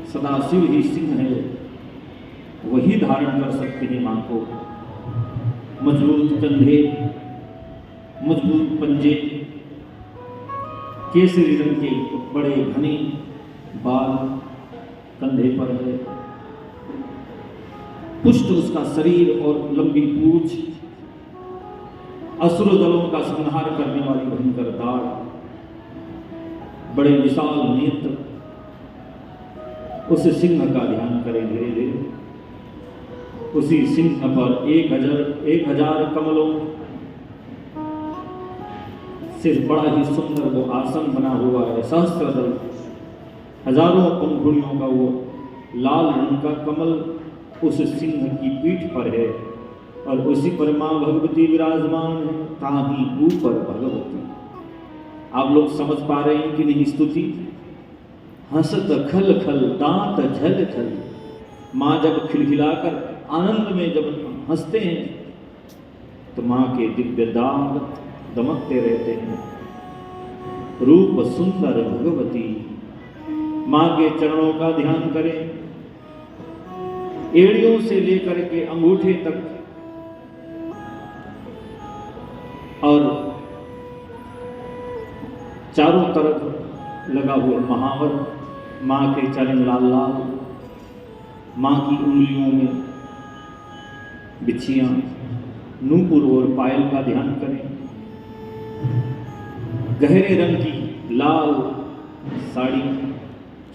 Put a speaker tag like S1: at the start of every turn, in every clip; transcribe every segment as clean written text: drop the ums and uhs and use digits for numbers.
S1: सदाशिव ही सिंह है, वही धारण कर सकते हैं मां को। मजबूत कंधे, मजबूत पंजे, केसरी रंग के बड़े घने बाल कंधे पर है, पुष्ट उसका शरीर और लंबी पूंछ, असुर दलों का संहार करने वाली भयंकर दाढ़, बड़े विशाल नेत्र। उस सिंह का ध्यान करें धीरे धीरे। उसी सिंह पर एक हजार कमलों से बड़ा ही सुंदर वो आसन बना हुआ है। सहस्त्रदल, हजारों पंखुड़ियों का वो लाल रंग का कमल उस सिंह की पीठ पर है और उसी पर मां भगवती विराजमान है। ताही ऊपर भगवती। आप लोग समझ पा रहे हैं कि नहीं स्तुति? हंसत खल खल दांत झल झल। मां जब खिलखिलाकर आनंद में जब हंसते हैं तो मां के दिव्य दांत दमकते रहते हैं। रूप सुंदर भगवती। मां के चरणों का ध्यान करें। एड़ियों से लेकर के अंगूठे तक और चारों तरफ लगा हुआ महावर, मां के चरण लाल लाल, मां की उंगलियों में बिछियां, नूपुर और पायल का ध्यान करें। गहरे रंग की लाल साड़ी,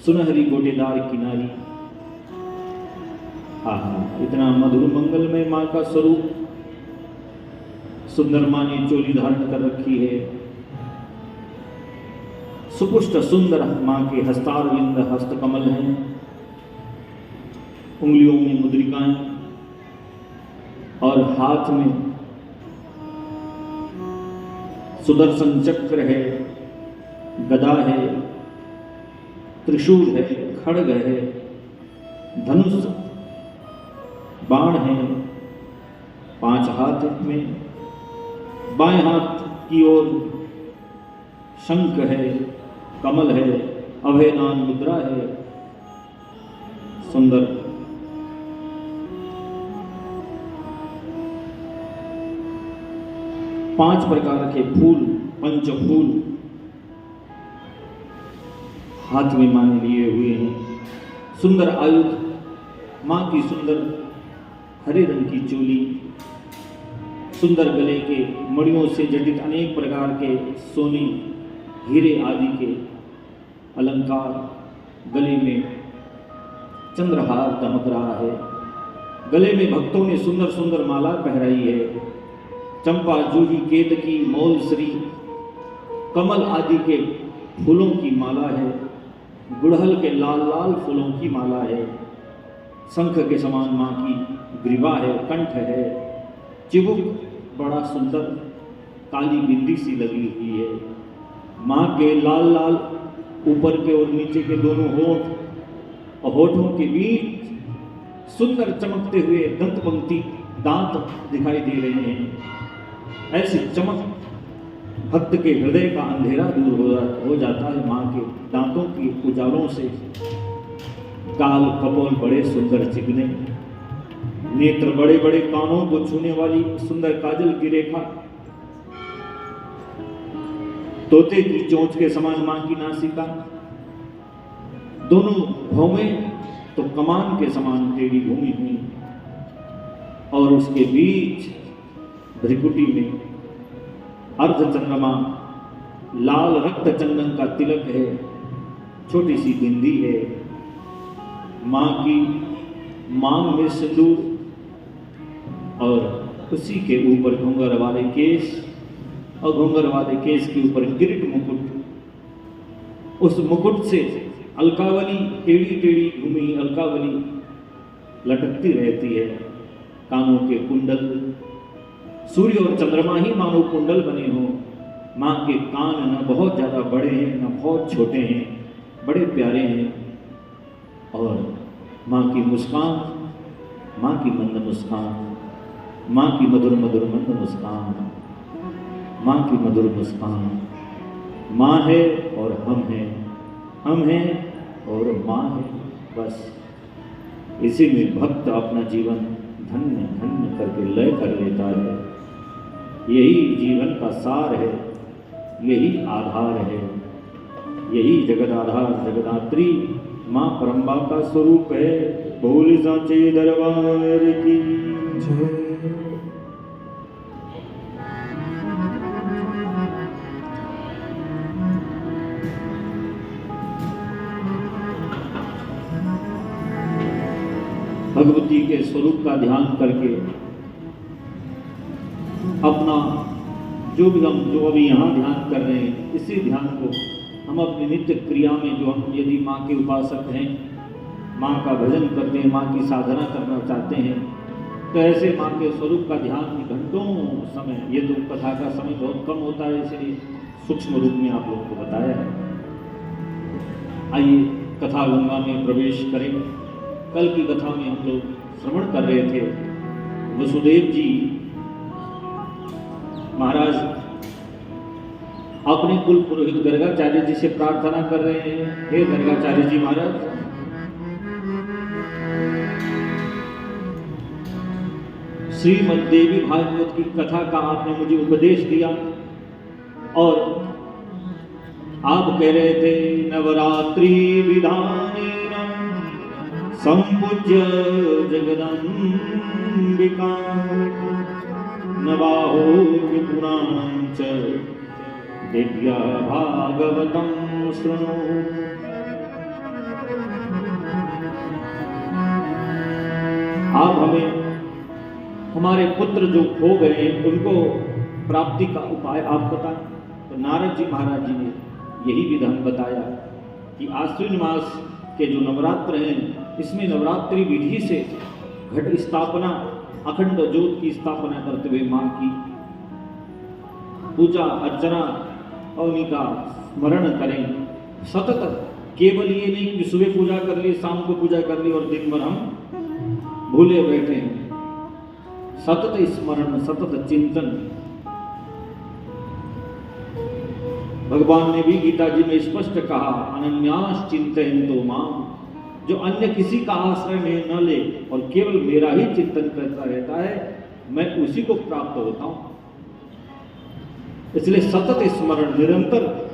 S1: सुनहरी गोटेदार किनारी। आहा, इतना मधुर मंगलमय मां का स्वरूप। सुंदर मां ने चोली धारण कर रखी है। सुपुष्ट सुंदर मां के हस्तारविंद हस्तकमल हैं, उंगलियों में मुद्रिकाएं और हाथ में सुदर्शन चक्र है, गदा है, त्रिशूल है, खड्ग है, धनुष, बाण है। 5 हाथ में, बाएं हाथ की ओर शंख है, कमल है, अभयदान मुद्रा है। सुंदर पांच प्रकार के फूल, पंचफूल हाथ में मां ने लिए हुए हैं। सुंदर आयुध, मां की सुंदर हरे रंग की चोली, सुंदर गले के मणियों से जटित अनेक प्रकार के सोने हीरे आदि के अलंकार, गले में चंद्रहार दमक रहा है। गले में भक्तों ने सुंदर सुंदर माला पहराई है। चंपा, जूही, केतकी, मौलश्री, कमल आदि के फूलों की माला है। गुड़हल के लाल लाल फूलों की माला है। शंख के समान मां की ग्रीवा है, कंठ है। चिबुक बड़ा सुंदर काली बिंदी सी लगी हुई है। मां के लाल लाल ऊपर के और नीचे के दोनों होंठ और होठों के बीच सुंदर चमकते हुए दंत पंक्ति दांत दिखाई दे रहे हैं। ऐसी चमक भक्त के हृदय का अंधेरा दूर हो जाता है मां के दांतों की उजालों से। काल कपोल बड़े सुंदर चिकने, नेत्र बड़े बड़े, कानों को छूने वाली सुंदर काजल की रेखा, तोते की चोंच के समान मां की नासिका, दोनों भौवें तो कमान के समान टेढ़ी घूमी हुई और उसके बीच भ्रिकुटी में अर्ध चंद्रमा, लाल रक्त चंदन का तिलक है, छोटी सी बिंदी है। मां की मांग में सिंदूर और उसी के ऊपर घुंघर वाले केश और घुंघर वाले केश के ऊपर किरीट मुकुट। उस मुकुट से अलकावली, टेढ़ी टेढ़ी घूमी अलकावली लटकती रहती है। कानों के कुंडल, सूर्य और चंद्रमा ही मानो कुंडल बने हो। मां के कान न बहुत ज्यादा बड़े हैं न बहुत छोटे हैं, बड़े प्यारे हैं। और मां की मुस्कान, मां की मंद मुस्कान, मां की मधुर मधुर मंद मुस्कान, मां की मधुर मुस्कान। मां है और हम हैं, हम हैं और माँ है, बस इसी में भक्त अपना जीवन धन्य धन्य करके लय कर लेता है। यही जीवन का सार है, यही आधार है, यही जगदाधार जगदात्री माँ परम्बा का स्वरूप है। बोल साचे दरबार की जय। भगवती के स्वरूप का ध्यान करके अपना जो अभी यहाँ ध्यान कर रहे हैं, इसी ध्यान को हम अपनी नित्य क्रिया में, जो हम यदि माँ के उपासक हैं, माँ का भजन करते हैं, माँ की साधना करना चाहते हैं, तो ऐसे माँ के स्वरूप का ध्यान घंटों समय, ये तो कथा का समय बहुत कम होता है, इसलिए सूक्ष्म रूप में आप लोगों को बताया है। आइए कथा गंगा में प्रवेश करें। कल की कथा में हम लोग श्रवण कर रहे थे, वसुदेव जी महाराज अपने कुल पुरोहित गर्गाचार्य जी से प्रार्थना कर रहे हैं, हे गर्गाचार्य जी महाराज, श्रीमद् देवी भागवत की कथा का आपने मुझे उपदेश दिया और आप कह रहे थे नवरात्रि विधानेन संपूज्य जगदम्बिका नवाहो पुराणं च दिव्या भागवतं शृणु। आप हमें हमारे पुत्र जो खो गए उनको प्राप्ति का उपाय आप बताएं। तो नारद जी महाराज जी ने यही विधान बताया कि आश्विन मास के जो नवरात्र हैं, इसमें नवरात्रि विधि से घट स्थापना, अखंड ज्योत की स्थापना करते हुए मां की पूजा अर्चना और उनका स्मरण करें सतत। केवल ये नहीं कि सुबह पूजा कर ली, शाम को पूजा कर ली और दिन भर हम भूले बैठे हैं। सतत स्मरण, सतत चिंतन। भगवान ने भी गीता जी में स्पष्ट कहा, अनन्यास चिंतयन्तो माम्, जो अन्य किसी का आश्रय में न ले और केवल मेरा ही चिंतन करता रहता है, मैं उसी को प्राप्त होता हूं। इसलिए सतत स्मरण, निरंतर।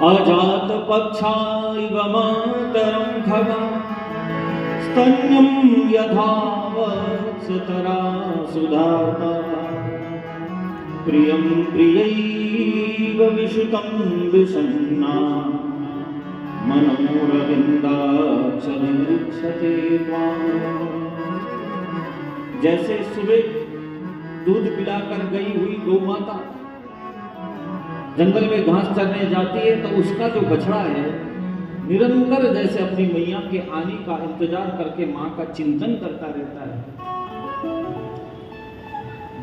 S1: अजात पक्षा इव मातरं खगा स्तन्यं यथा वत्सतरा सुधाता प्रियं प्रियैव विशुतं विषण्णा मनोरविन्दाक्षरीक्षते त्वाम्। जैसे सुबह दूध पिलाकर गई हुई गौ माता जंगल में घास चरने जाती है, तो उसका जो बछड़ा है निरंतर जैसे अपनी मैया के आने का इंतजार करके मां का चिंतन करता रहता है।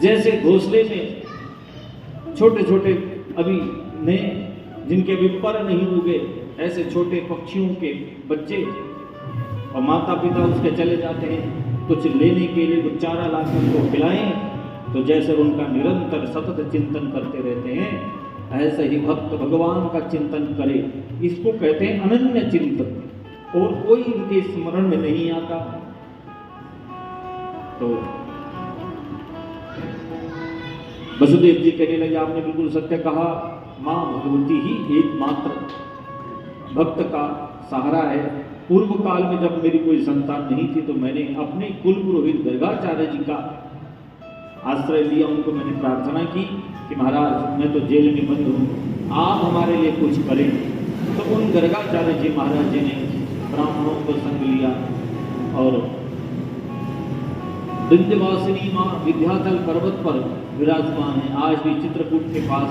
S1: जैसे घोंसले में छोटे छोटे अभी नए जिनके अभी पर नहीं उगे, ऐसे छोटे पक्षियों के बच्चे और माता पिता उसके चले जाते हैं कुछ लेने के लिए, कुछ चारा लाकर उनको खिलाएं, तो जैसे उनका निरंतर सतत चिंतन करते रहते हैं, ऐसे ही भक्त भगवान का चिंतन करे। इसको कहते हैं अनन्य चिंतन। और कोई इनके स्मरण में नहीं आता। तो वसुदेव जी कहने लगे, आपने बिल्कुल सत्य कहा, मां भगवती ही एकमात्र भक्त का सहारा है। पूर्व काल में जब मेरी कोई संतान नहीं थी, तो मैंने अपने कुल पुरोहित गर्गाचार्य जी का आश्रय लिया। उनको मैंने प्रार्थना की कि महाराज मैं तो जेल में बंद हूँ, आप हमारे लिए कुछ करें। तो उन गर्गाचार्य जी महाराज जी ने ब्राह्मणों को संग लिया और विंध्यवासिनी माँ विंध्याचल पर्वत पर विराजमान है। आज भी चित्रकूट के पास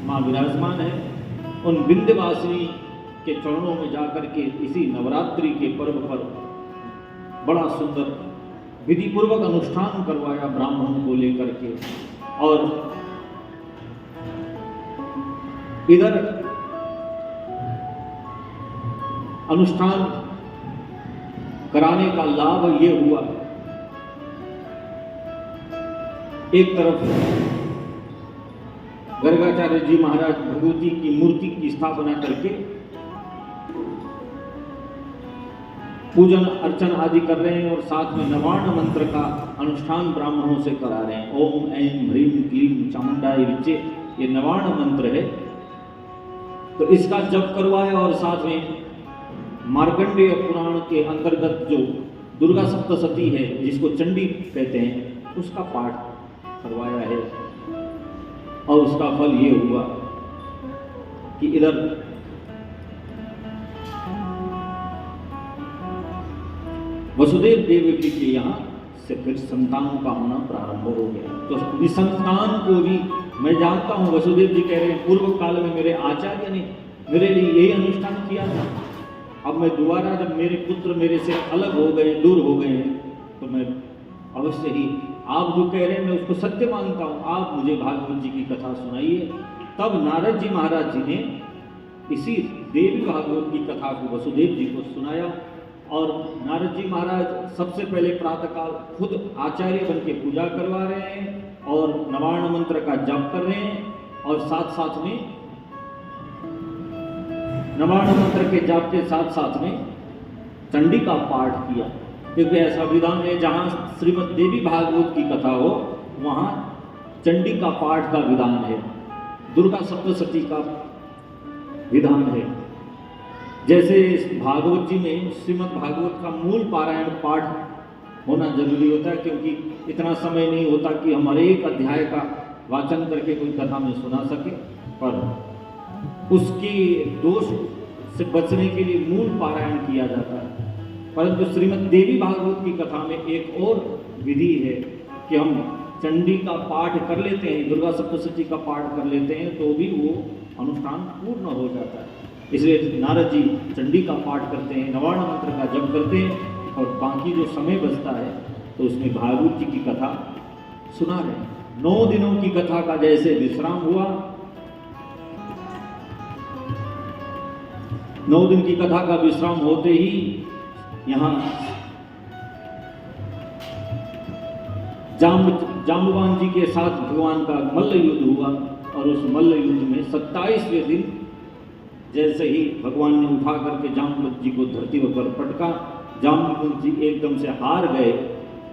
S1: माँ विराजमान है। उन विंध्यवासिनी के चरणों में जाकर के इसी नवरात्रि के पर्व पर बड़ा सुंदर विधि पूर्वक अनुष्ठान करवाया ब्राह्मणों को लेकर के। और इधर अनुष्ठान कराने का लाभ ये हुआ, एक तरफ गर्गाचार्य जी महाराज भगवती की मूर्ति की स्थापना करके पूजन अर्चन आदि कर रहे हैं और साथ में नवार्ण मंत्र का अनुष्ठान ब्राह्मणों से करा रहे हैं। ओम ऐं ह्रीं क्लीं चामुंडाय विच्चे, ये नवार्ण मंत्र है, तो इसका जप करवाया और साथ में मार्कंडेय पुराण के अंतर्गत जो दुर्गा सप्तशती है जिसको चंडी कहते हैं उसका पाठ करवाया है। और उसका फल ये हुआ कि इधर वसुदेव देवकी के यहाँ से फिर संतानों का होना प्रारंभ हो गया। तो निसंतान को भी मैं जानता हूँ, वसुदेव जी कह रहे हैं पूर्व काल में मेरे आचार्य ने मेरे लिए यही अनुष्ठान किया था। अब मैं दोबारा जब मेरे पुत्र मेरे से अलग हो गए, दूर हो गए हैं, तो मैं अवश्य ही आप जो कह रहे हैं मैं उसको सत्य मानता हूँ, आप मुझे भागवत जी की कथा सुनाइए। तब नारद जी महाराज जी ने इसी देवी भागवत की कथा को वसुदेव जी को सुनाया और नारद जी महाराज सबसे पहले प्रातःकाल खुद आचार्य बन के पूजा करवा रहे हैं और नवार्ण मंत्र का जप कर रहे हैं और साथ साथ में नवार्ण मंत्र के जाप के साथ साथ में चंडी का पाठ किया, क्योंकि ऐसा विधान है जहाँ श्रीमद् देवी भागवत की कथा हो वहाँ चंडी का पाठ का विधान है, दुर्गा सप्तशती का विधान है। जैसे भागवत जी में श्रीमद् भागवत का मूल पारायण पाठ होना जरूरी होता है, क्योंकि इतना समय नहीं होता कि हम एक अध्याय का वाचन करके कोई कथा में सुना सके, पर उसके दोष से बचने के लिए मूल पारायण किया जाता है। परंतु श्रीमद् देवी भागवत की कथा में एक और विधि है कि हम चंडी का पाठ कर लेते हैं, दुर्गा सप्तशती का पाठ कर लेते हैं तो भी वो अनुष्ठान पूर्ण हो जाता है। इसलिए नारद जी चंडी का पाठ करते हैं, नवार्ण मंत्र का जप करते हैं और बाकी जो समय बचता है तो उसमें भागवत जी की कथा सुना रहे हैं। 9 दिनों की कथा का जैसे विश्राम हुआ, 9 दिन की कथा का विश्राम होते ही यहाँ जाम्बवान जी के साथ भगवान का मल्ल युद्ध हुआ और उस मल्ल युद्ध में 27वें दिन जैसे ही भगवान ने उठा करके जाम्बवंत जी को धरती पर पटका, जाम्बवंत जी एकदम से हार गए।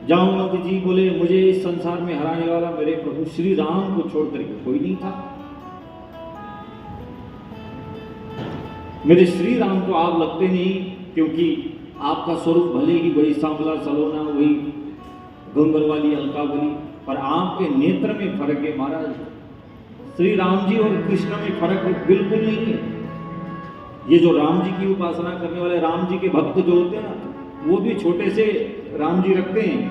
S1: जाम्बवंत जी बोले मुझे इस संसार में हराने वाला मेरे प्रभु श्री राम को छोड़ करके कोई नहीं था, मेरे श्री राम को आप लगते नहीं, क्योंकि आपका स्वरूप भले ही वही सांवला सलोना, वही घुंघर वाली अलकावली, पर आपके नेत्र में फर्क है महाराज। श्री राम जी और कृष्ण में फर्क बिल्कुल नहीं है। ये जो राम जी की उपासना करने वाले राम जी के भक्त जो होते हैं ना, वो भी छोटे से राम जी रखते हैं,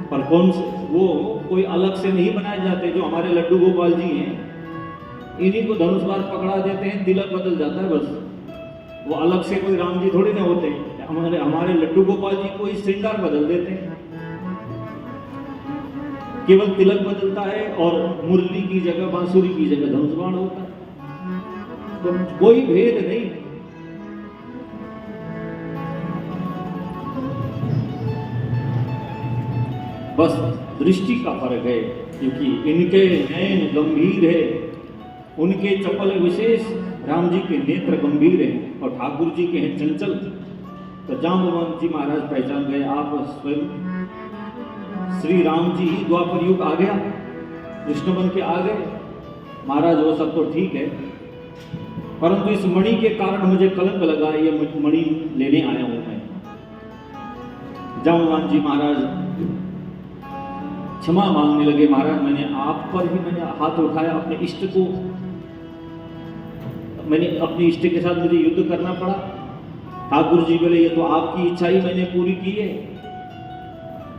S1: पर कौन से वो कोई अलग से नहीं बनाए जाते। जो हमारे लड्डू गोपाल जी हैं, इन्हीं को धनुष बाण पकड़ा देते हैं, तिलक बदल जाता है बस। वो अलग से कोई राम जी थोड़ी ना होते हैं। हमारे लड्डू गोपाल जी को श्रृंगार बदल देते हैं, केवल तिलक बदलता है और मुरली की जगह बांसुरी की जगह धनुष बाण होता है, तो कोई भेद नहीं। बस दृष्टि का फर्क है, क्योंकि इनके नयन गंभीर है, उनके चपल विशेष, राम जी के नेत्र गंभीर हैं और ठाकुर जी के हैं चंचल। तो जाम्बवंत जी महाराज पहचान गए आप स्वयं श्री राम जी ही द्वापर युग आ गया, कृष्ण बन के आ गए। महाराज वो सब तो ठीक है, परंतु इस मणि के कारण मुझे कलंक लगा, ये मणि लेने आया हूं मैं। जाम्बवंत जी महाराज क्षमा मांगने लगे, महाराज मैंने आप पर ही मैंने हाथ उठाया, अपने इष्ट को, मैंने अपने इष्ट के साथ मुझे युद्ध करना पड़ा। ठाकुर जी बोले ये तो आपकी इच्छा ही मैंने पूरी की है।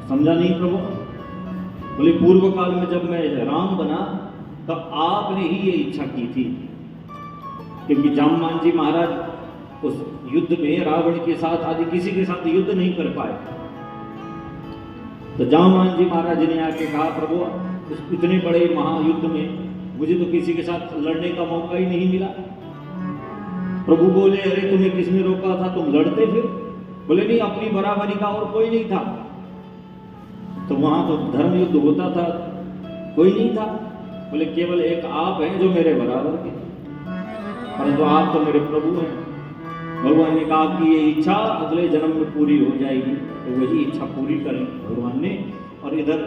S1: समझा नहीं प्रभु? बोले पूर्व काल में जब मैं राम बना तब आपने ही ये इच्छा की थी, क्योंकि जाम्बवान जी महाराज उस युद्ध में रावण के साथ आदि किसी के साथ युद्ध नहीं कर पाए। तो जाम्बवान जी महाराज ने आके कहा प्रभु इतने बड़े महायुद्ध में मुझे तो किसी के साथ लड़ने का मौका ही नहीं मिला। प्रभु बोले अरे तुम्हें किसने रोका था, तुम लड़ते फिर? बोले नहीं, अपनी बराबरी का और कोई नहीं था। तो वहां तो धर्म युद्ध होता था, कोई नहीं था। बोले केवल एक आप हैं जो मेरे बराबर के, परंतु आप तो मेरे प्रभु हैं। भगवान ने कहा कि ये इच्छा अगले जन्म में पूरी हो जाएगी, तो वही इच्छा पूरी करें भगवान ने। और इधर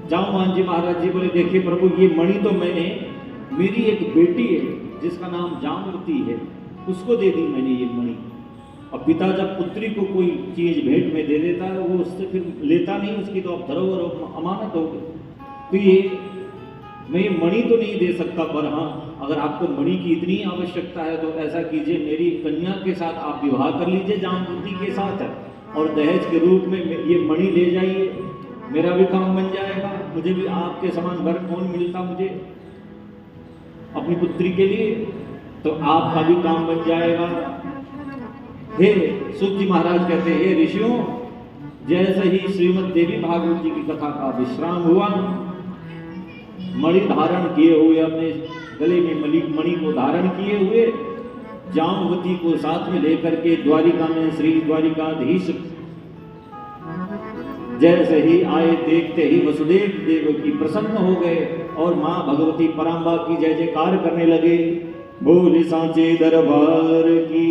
S1: जामवान जी महाराज जी बोले देखिए प्रभु, ये मणि तो मैंने, मेरी एक बेटी है जिसका नाम जामवती है, उसको दे दी मैंने ये मणि। अब पिता जब पुत्री को कोई चीज भेंट में दे देता है, वो उससे फिर लेता नहीं, उसकी तो अब धरोहर अमानत हो गई। तो ये मैं ये मणि तो नहीं दे सकता, पर हाँ अगर आपको मणि की इतनी आवश्यकता है तो ऐसा कीजिए, मेरी कन्या के साथ आप विवाह कर लीजिए जामवती के साथ, और दहेज के रूप में ये मणि ले जाइए, मेरा भी काम बन जाएगा, मुझे भी आपके समान वर कौन मिलता मुझे अपनी पुत्री के लिए, तो आपका भी काम बन जाएगा। हे सूत जी महाराज कहते हैं, हे ऋषियों, जैसे ही श्रीमद् देवी भागवत जी की कथा का विश्राम हुआ, मणि धारण किए हुए, अपने गले में मणि को धारण किए हुए जामवती को साथ में लेकर के द्वारिका में श्री द्वारिकाधीश जैसे ही आए, देखते ही वसुदेव देव की प्रसन्न हो गए और मां भगवती परांबा की जय जयकार करने लगे। बोले सांचे दरबार की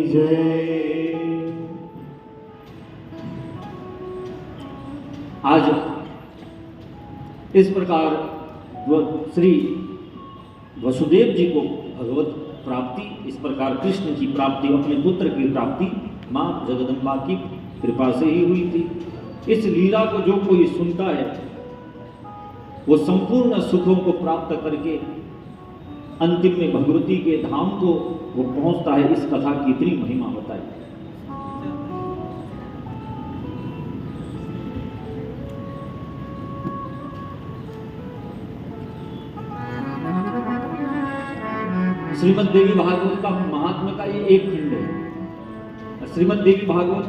S1: जय। आज इस प्रकार श्री वसुदेव जी को भगवत प्राप्ति, इस प्रकार कृष्ण की प्राप्ति, अपने पुत्र की प्राप्ति मां जगदम्बा की कृपा से ही हुई थी। इस लीला को जो कोई सुनता है वो संपूर्ण सुखों को प्राप्त करके अंतिम में भगवती के धाम को वो पहुंचता है। इस कथा की इतनी महिमा बताई। श्रीमद् देवी भागवत का महात्म्य का ये एक खंड है। श्रीमद् देवी भागवत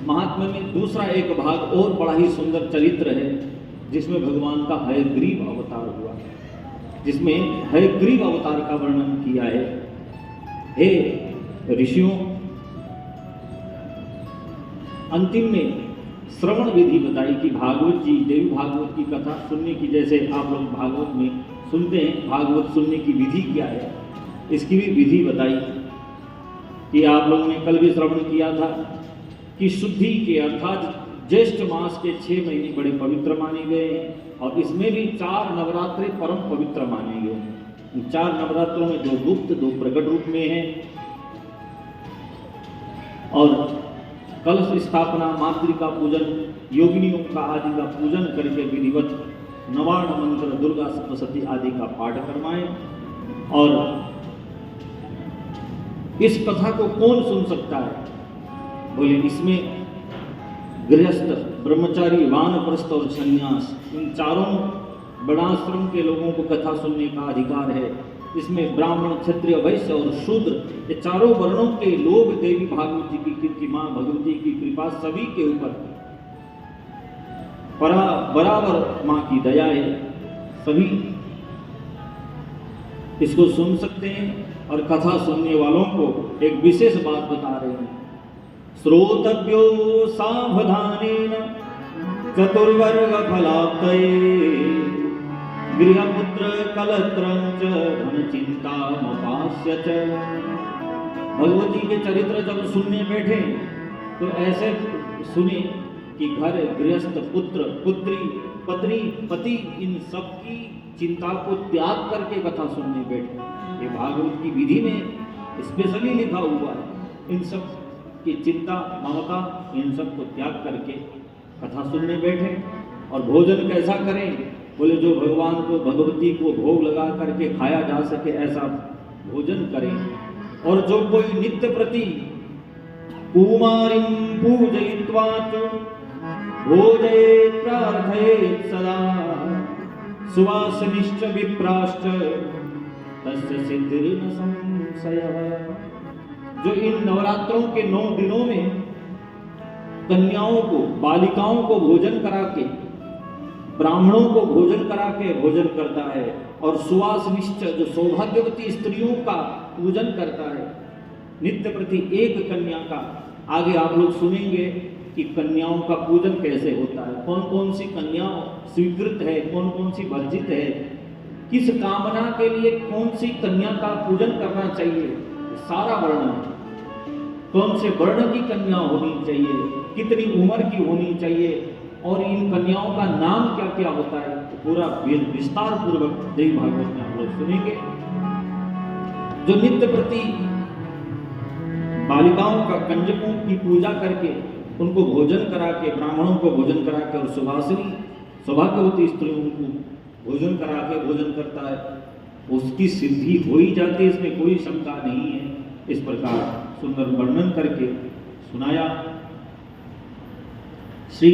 S1: महात्म्य में दूसरा एक भाग और बड़ा ही सुंदर चरित्र है, जिसमें भगवान का हयग्रीव अवतार हुआ, जिसमें हयग्रीव अवतार का वर्णन किया है। हे ऋषियों, अंतिम में श्रवण विधि बताई कि भागवत जी, देवी भागवत की कथा सुनने की, जैसे आप लोग भागवत में सुनते हैं, भागवत सुनने की विधि क्या है, इसकी भी विधि बताई कि आप लोगों ने कल भी श्रवण किया था कि शुद्धि के अर्थात ज्येष्ठ मास के 6 महीने बड़े पवित्र माने गए हैं, और इसमें भी 4 नवरात्रे परम पवित्र माने गए हैं। 4 नवरात्रों में 2 गुप्त 2 प्रकट रूप में हैं, और कलश स्थापना, मातृका पूजन, योगिनियों का आदि का पूजन करके विधिवत नवार्ण मंत्र, दुर्गा सप्तशती आदि का पाठ करवाएं। और इस कथा को कौन सुन सकता है? बोले इसमें गृहस्थ, ब्रह्मचारी, वानप्रस्थ और संन्यास, इन चारों वर्णाश्रम के लोगों को कथा सुनने का अधिकार है। इसमें ब्राह्मण, क्षत्रिय, वैश्य और शूद्र, ये चारों वर्णों के लोग देवी भागवत जी की कीर्ति, मां भगवती की कृपा सभी के ऊपर बराबर मां की दया है, सभी इसको सुन सकते हैं। और कथा सुनने वालों को एक विशेष बात बता रहे हैं, श्रोतव्यो सावधानेन चतुर्वर्ग फलाप्तये गृहपुत्र कलत्रं च धन चिंता मपास्य च। भगवती के चरित्र जब सुनने बैठे तो ऐसे सुने कि घर, गृहस्थ, पुत्र, पुत्री, पत्नी, पति, इन सब की चिंता को त्याग करके कथा सुनने बैठे। ये भागवत की विधि में स्पेशली लिखा हुआ है, इन सब की चिंता, ममता, इन सब को त्याग करके कथा सुनने बैठे। और भोजन कैसा करें? बोले जो भगवान को, भगवती को भोग लगा करके खाया जा सके ऐसा भोजन करें। और जो कोई नित्य प्रति कुमारीं पूजयित्वा भोजयेत् प्रार्थयेत् सदा सुवासिनिश्च विप्राश्च तस्य सिद्धिर्न संशयः। जो इन नवरात्रों के 9 दिनों में कन्याओं को, बालिकाओं को भोजन करा के, ब्राह्मणों को भोजन करा के भोजन करता है, और सुवासिनिश्च जो सौभाग्यवती स्त्रियों का पूजन करता है, नित्य प्रति एक कन्या का। आगे आप लोग सुनेंगे कि कन्याओं का पूजन कैसे होता है, कौन कौन सी कन्या स्वीकृत है, कौन कौन सी वर्जित है, किस कामना के लिए कौन सी कन्या का पूजन करना चाहिए, सारा वर्णन है। कौन से वर्ण की कन्या होनी चाहिए, कितनी उम्र की होनी चाहिए, और इन कन्याओं का नाम क्या क्या होता है, तो पूरा विस्तार पूर्वक देवी भागवत में हम लोग सुनेंगे। जो नित्य प्रति बालिकाओं का कंजकों की पूजा करके उनको भोजन करा के, ब्राह्मणों को भोजन करा के, और सुभाषिनी सौभाग्यवती स्त्रियों को भोजन करा के भोजन करता है, उसकी सिद्धि हो ही जाती है, इसमें कोई शंका नहीं है। इस प्रकार सुंदर वर्णन करके सुनाया। श्री